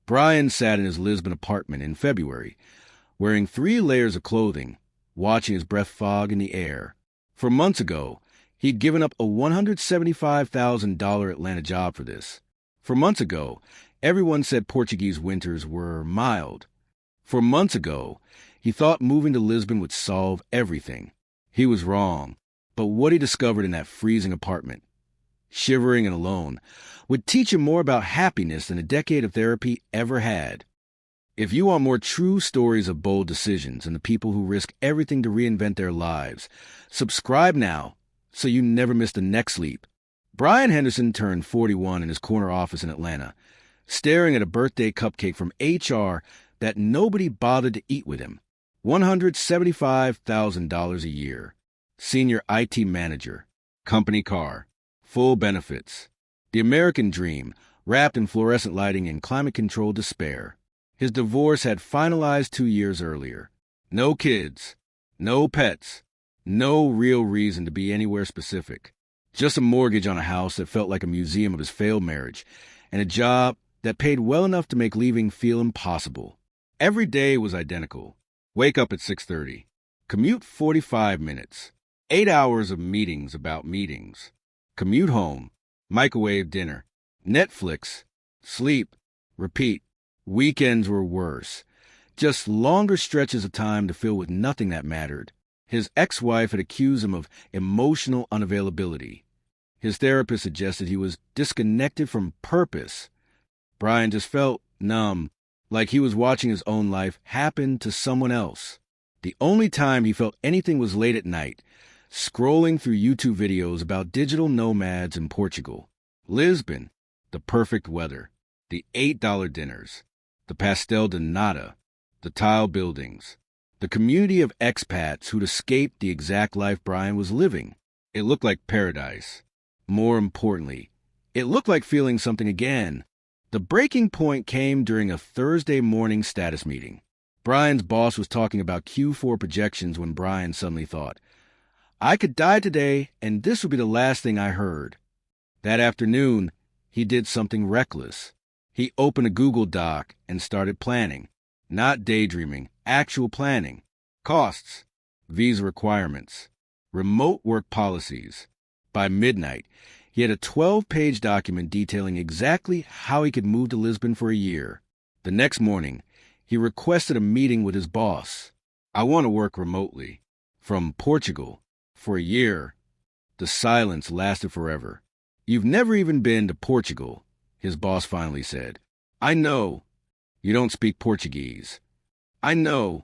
Brian sat in his Lisbon apartment in February, wearing 3 layers of clothing, watching his breath fog in the air. For months ago, he'd given up a $175,000 Atlanta job for this. For months ago, everyone said Portuguese winters were mild. For months ago, he thought moving to Lisbon would solve everything. He was wrong, but what he discovered in that freezing apartment, shivering and alone, would teach him more about happiness than a decade of therapy ever had. If you want more true stories of bold decisions and the people who risk everything to reinvent their lives, subscribe now so you never miss the next leap. Brian Henderson turned 41 in his corner office in Atlanta, staring at a birthday cupcake from HR that nobody bothered to eat with him. $175,000 a year. Senior IT manager. Company car. Full benefits. The American dream, wrapped in fluorescent lighting and climate-controlled despair. His divorce had finalized 2 years earlier. No kids. No pets. No real reason to be anywhere specific. Just a mortgage on a house that felt like a museum of his failed marriage, and a job that paid well enough to make leaving feel impossible. Every day was identical. Wake up at 6:30. Commute 45 minutes. 8 hours of meetings about meetings. Commute home. Microwave dinner. Netflix. Sleep. Repeat. Weekends were worse. Just longer stretches of time to fill with nothing that mattered. His ex-wife had accused him of emotional unavailability. His therapist suggested he was disconnected from purpose. Brian just felt numb, like he was watching his own life happen to someone else. The only time he felt anything was late at night, scrolling through YouTube videos about digital nomads in Portugal. Lisbon, the perfect weather, the $8 dinners, the pastel de nata, the tile buildings, the community of expats who'd escaped the exact life Brian was living. It looked like paradise. More importantly, it looked like feeling something again. The breaking point came during a Thursday morning status meeting. Brian's boss was talking about Q4 projections when Brian suddenly thought, I could die today, and this would be the last thing I heard. That afternoon, he did something reckless. He opened a Google Doc and started planning. Not daydreaming, actual planning. Costs, visa requirements, remote work policies. By midnight, he had a 12-page document detailing exactly how he could move to Lisbon for a year. The next morning, he requested a meeting with his boss. I want to work remotely. From Portugal. For a year. The silence lasted forever. You've never even been to Portugal, his boss finally said. I know. You don't speak Portuguese. I know.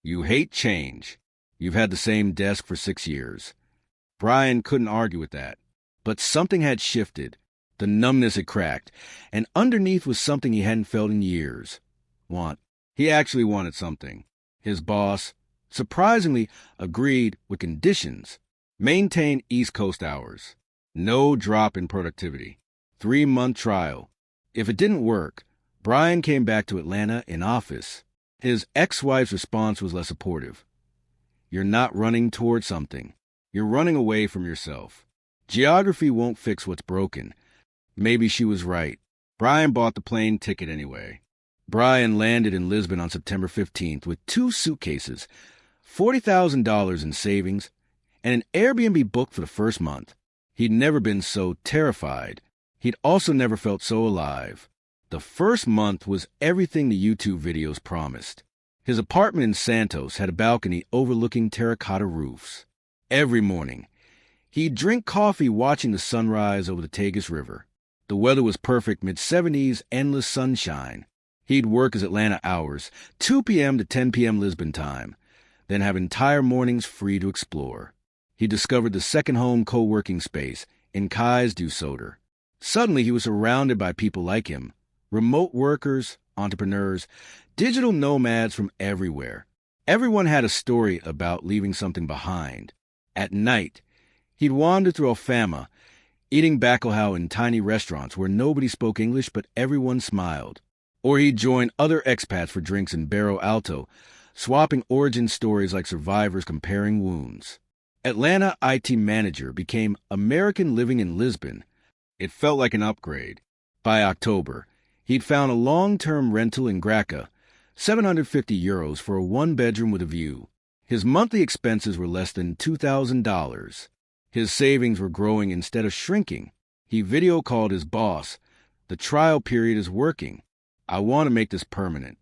You hate change. You've had the same desk for 6 years. Brian couldn't argue with that. But something had shifted. The numbness had cracked, and underneath was something he hadn't felt in years. Want. He actually wanted something. His boss, surprisingly, agreed with conditions. Maintain East Coast hours. No drop in productivity. 3-month trial. If it didn't work, Brian came back to Atlanta in office. His ex-wife's response was less supportive. You're not running toward something. You're running away from yourself. Geography won't fix what's broken. Maybe she was right. Brian bought the plane ticket anyway. Brian landed in Lisbon on September 15th with 2 suitcases, $40,000 in savings, and an Airbnb booked for the first month. He'd never been so terrified. He'd also never felt so alive. The first month was everything the YouTube videos promised. His apartment in Santos had a balcony overlooking terracotta roofs. Every morning, he'd drink coffee watching the sunrise over the Tagus River. The weather was perfect, mid-70s, endless sunshine. He'd work his Atlanta hours, 2 p.m. to 10 p.m. Lisbon time, then have entire mornings free to explore. He discovered the second home co-working space in Kais do Soder. Suddenly, he was surrounded by people like him, remote workers, entrepreneurs, digital nomads from everywhere. Everyone had a story about leaving something behind. At night, he'd wander through Alfama, eating bacalhau in tiny restaurants where nobody spoke English but everyone smiled. Or he'd join other expats for drinks in Barro Alto, swapping origin stories like survivors comparing wounds. Atlanta IT manager became American living in Lisbon. It felt like an upgrade. By October, He'd found a long-term rental in Graca, €750 for a one-bedroom with a view. His monthly expenses were less than $2,000. His savings were growing instead of shrinking. He video called his boss. The trial period is working. I want to make this permanent.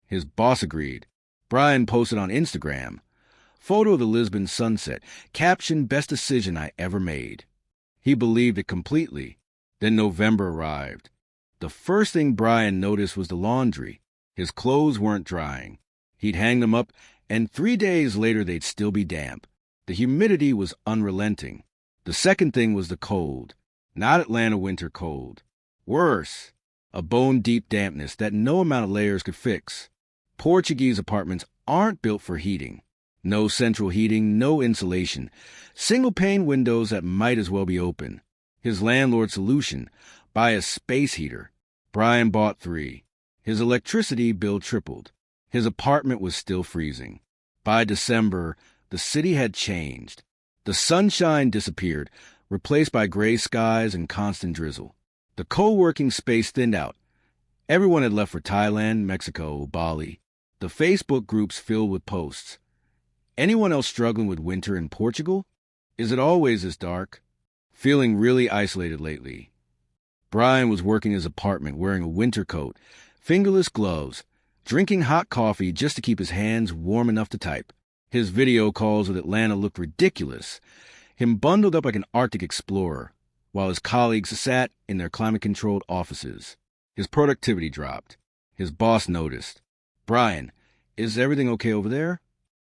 His boss agreed. Brian posted on Instagram. Photo of the Lisbon sunset. Caption, best decision I ever made. He believed it completely. Then November arrived. The first thing Brian noticed was the laundry. His clothes weren't drying. He'd hang them up, and 3 days later they'd still be damp. The humidity was unrelenting. The second thing was the cold. Not Atlanta winter cold. Worse, a bone-deep dampness that no amount of layers could fix. Portuguese apartments aren't built for heating. No central heating, no insulation. Single-pane windows that might as well be open. His landlord's solution, buy a space heater. Brian bought 3. His electricity bill tripled. His apartment was still freezing. By December, the city had changed. The sunshine disappeared, replaced by gray skies and constant drizzle. The co-working space thinned out. Everyone had left for Thailand, Mexico, Bali. The Facebook groups filled with posts. Anyone else struggling with winter in Portugal? Is it always this dark? Feeling really isolated lately. Brian was working his apartment wearing a winter coat, fingerless gloves, drinking hot coffee just to keep his hands warm enough to type. His video calls with Atlanta looked ridiculous, him bundled up like an Arctic explorer, while his colleagues sat in their climate-controlled offices. His productivity dropped. His boss noticed. Brian, is everything okay over there?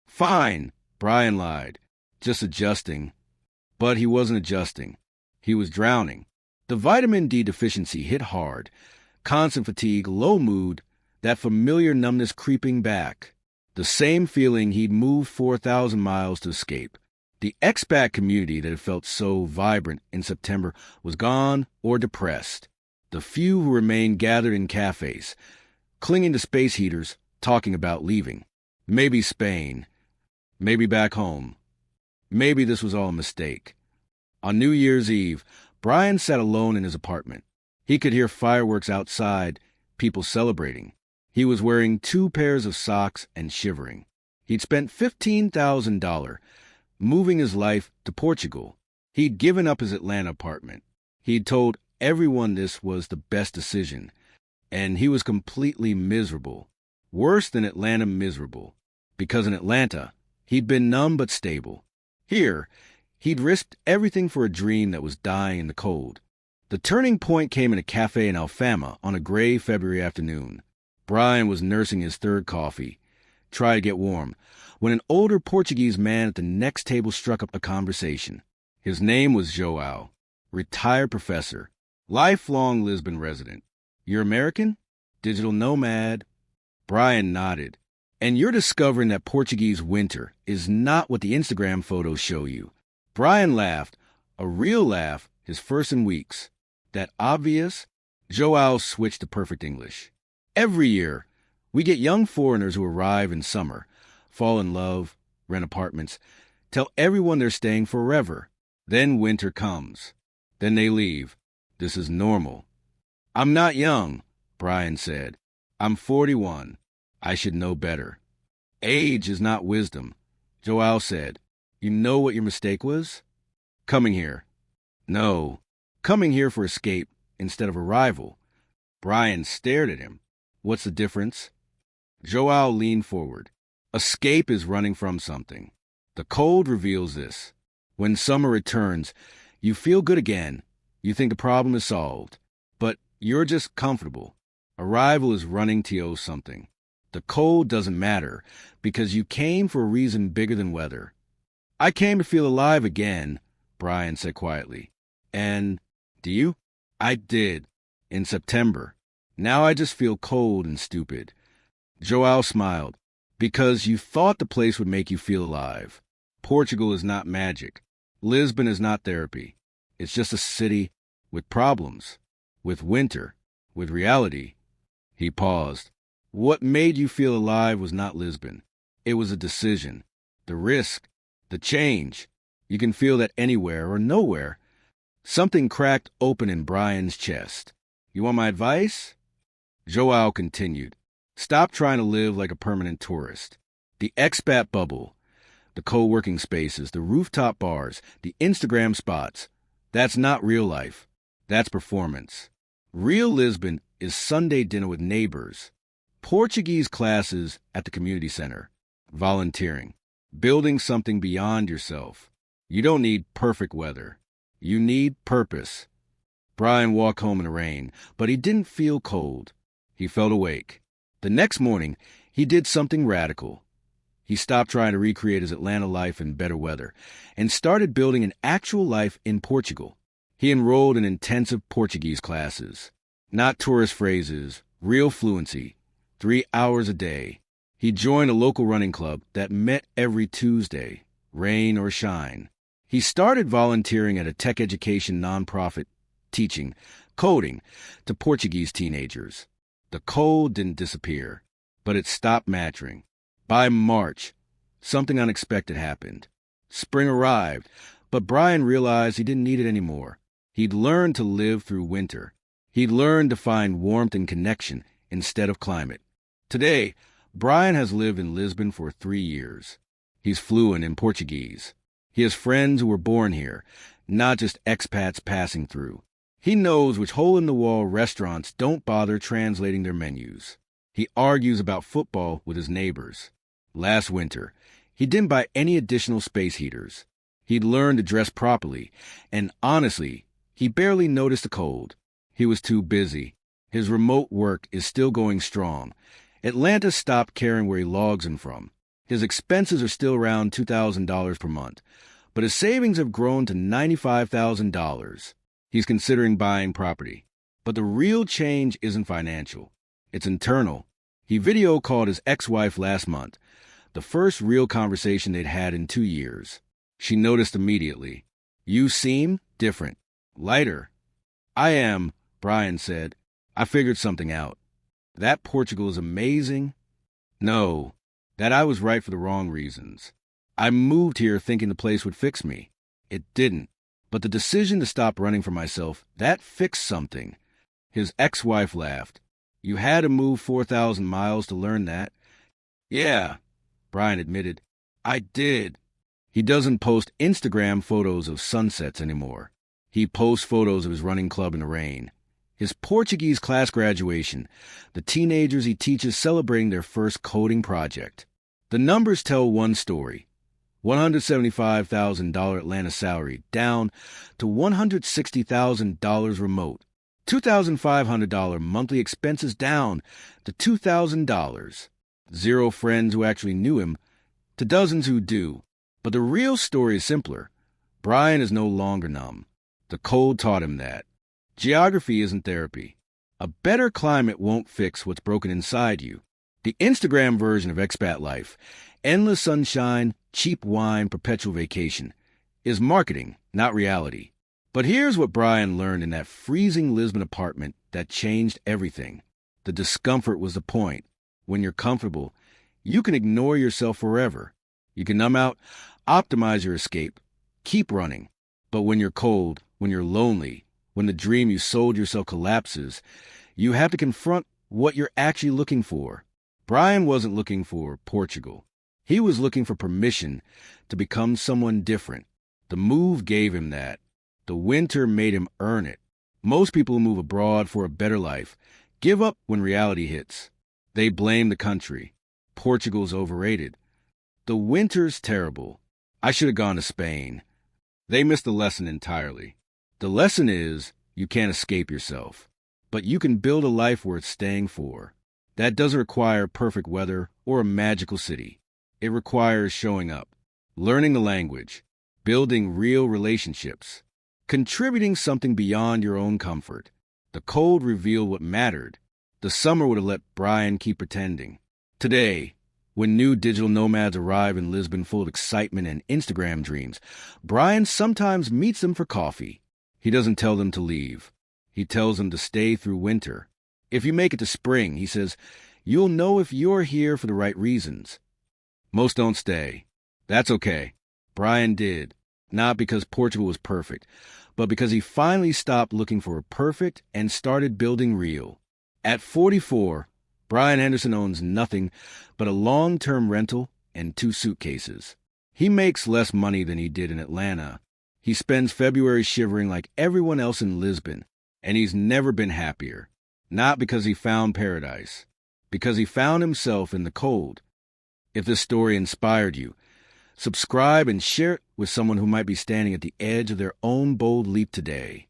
Fine, Brian lied. Just adjusting. But he wasn't adjusting. He was drowning. The vitamin D deficiency hit hard. Constant fatigue, low mood, that familiar numbness creeping back. The same feeling he'd moved 4,000 miles to escape. The expat community that had felt so vibrant in September was gone or depressed. The few who remained gathered in cafes, clinging to space heaters, talking about leaving. Maybe Spain. Maybe back home. Maybe this was all a mistake. On New Year's Eve, Brian sat alone in his apartment. He could hear fireworks outside, people celebrating. He was wearing 2 pairs of socks and shivering. He'd spent $15,000 moving his life to Portugal. He'd given up his Atlanta apartment. He'd told everyone this was the best decision, and he was completely miserable. Worse than Atlanta miserable. Because in Atlanta, he'd been numb but stable. Here, he'd risked everything for a dream that was dying in the cold. The turning point came in a café in Alfama on a gray February afternoon. Brian was nursing his 3rd coffee, tried to get warm, when an older Portuguese man at the next table struck up a conversation. His name was João, retired professor, lifelong Lisbon resident. You're American? Digital nomad? Brian nodded. And you're discovering that Portuguese winter is not what the Instagram photos show you. Brian laughed, a real laugh, his first in weeks. That obvious? João switched to perfect English. Every year, we get young foreigners who arrive in summer, fall in love, rent apartments, tell everyone they're staying forever. Then winter comes. Then they leave. This is normal. I'm not young, Brian said. I'm 41. I should know better. Age is not wisdom, João said. You know what your mistake was? Coming here. No, coming here for escape instead of arrival. Brian stared at him. What's the difference? João leaned forward. Escape is running from something. The cold reveals this. When summer returns, you feel good again. You think the problem is solved. But you're just comfortable. Arrival is running to something. The cold doesn't matter because you came for a reason bigger than weather. I came to feel alive again, Brian said quietly. And do you? I did. In September. Now I just feel cold and stupid. João smiled. Because you thought the place would make you feel alive. Portugal is not magic. Lisbon is not therapy. It's just a city with problems, with winter, with reality. He paused. What made you feel alive was not Lisbon. It was a decision. The risk. The change. You can feel that anywhere or nowhere. Something cracked open in Brian's chest. You want my advice? Joao continued. Stop trying to live like a permanent tourist. The expat bubble, the co-working spaces, the rooftop bars, the Instagram spots, that's not real life. That's performance. Real Lisbon is Sunday dinner with neighbors, Portuguese classes at the community center, volunteering, building something beyond yourself. You don't need perfect weather. You need purpose. Brian walked home in the rain, but he didn't feel cold. He felt awake. The next morning, he did something radical. He stopped trying to recreate his Atlanta life in better weather and started building an actual life in Portugal. He enrolled in intensive Portuguese classes. Not tourist phrases, real fluency, 3 hours a day. He joined a local running club that met every Tuesday, rain or shine. He started volunteering at a tech education nonprofit, teaching coding to Portuguese teenagers. The cold didn't disappear, but it stopped mattering. By March, something unexpected happened. Spring arrived, but Brian realized he didn't need it anymore. He'd learned to live through winter. He'd learned to find warmth and connection instead of climate. Today, Brian has lived in Lisbon for 3 years. He's fluent in Portuguese. He has friends who were born here, not just expats passing through. He knows which hole-in-the-wall restaurants don't bother translating their menus. He argues about football with his neighbors. Last winter, he didn't buy any additional space heaters. He'd learned to dress properly, and honestly, he barely noticed the cold. He was too busy. His remote work is still going strong. Atlanta stopped caring where he logs in from. His expenses are still around $2,000 per month, but his savings have grown to $95,000. He's considering buying property. But the real change isn't financial. It's internal. He video called his ex-wife last month, the first real conversation they'd had in 2 years. She noticed immediately. You seem different. Lighter. I am, Brian said. I figured something out. That Portugal is amazing. No, that I was right for the wrong reasons. I moved here thinking the place would fix me. It didn't. But the decision to stop running for myself, that fixed something. His ex-wife laughed. You had to move 4,000 miles to learn that. Yeah, Brian admitted. I did. He doesn't post Instagram photos of sunsets anymore. He posts photos of his running club in the rain. His Portuguese class graduation, the teenagers he teaches celebrating their first coding project. The numbers tell one story. $175,000 Atlanta salary down to $160,000 remote. $2,500 monthly expenses down to $2,000. 0 friends who actually knew him to dozens who do. But the real story is simpler. Brian is no longer numb. The cold taught him that. Geography isn't therapy. A better climate won't fix what's broken inside you. The Instagram version of expat life, endless sunshine, cheap wine, perpetual vacation, is marketing, not reality. But here's what Brian learned in that freezing Lisbon apartment that changed everything. The discomfort was the point. When you're comfortable, you can ignore yourself forever. You can numb out, optimize your escape, keep running. But when you're cold, when you're lonely, when the dream you sold yourself collapses, you have to confront what you're actually looking for. Brian wasn't looking for Portugal. He was looking for permission to become someone different. The move gave him that. The winter made him earn it. Most people who move abroad for a better life give up when reality hits. They blame the country. Portugal's overrated. The winter's terrible. I should have gone to Spain. They missed the lesson entirely. The lesson is you can't escape yourself, but you can build a life worth staying for. That doesn't require perfect weather or a magical city. It requires showing up, learning the language, building real relationships, contributing something beyond your own comfort. The cold revealed what mattered. The summer would have let Brian keep pretending. Today, when new digital nomads arrive in Lisbon full of excitement and Instagram dreams, Brian sometimes meets them for coffee. He doesn't tell them to leave. He tells them to stay through winter. If you make it to spring, he says, you'll know if you're here for the right reasons. Most don't stay. That's okay. Brian did. Not because Portugal was perfect, but because he finally stopped looking for a perfect and started building real. At 44, Brian Henderson owns nothing but a long-term rental and 2 suitcases. He makes less money than he did in Atlanta. He spends February shivering like everyone else in Lisbon, and he's never been happier. Not because he found paradise, because he found himself in the cold. If this story inspired you, subscribe and share it with someone who might be standing at the edge of their own bold leap today.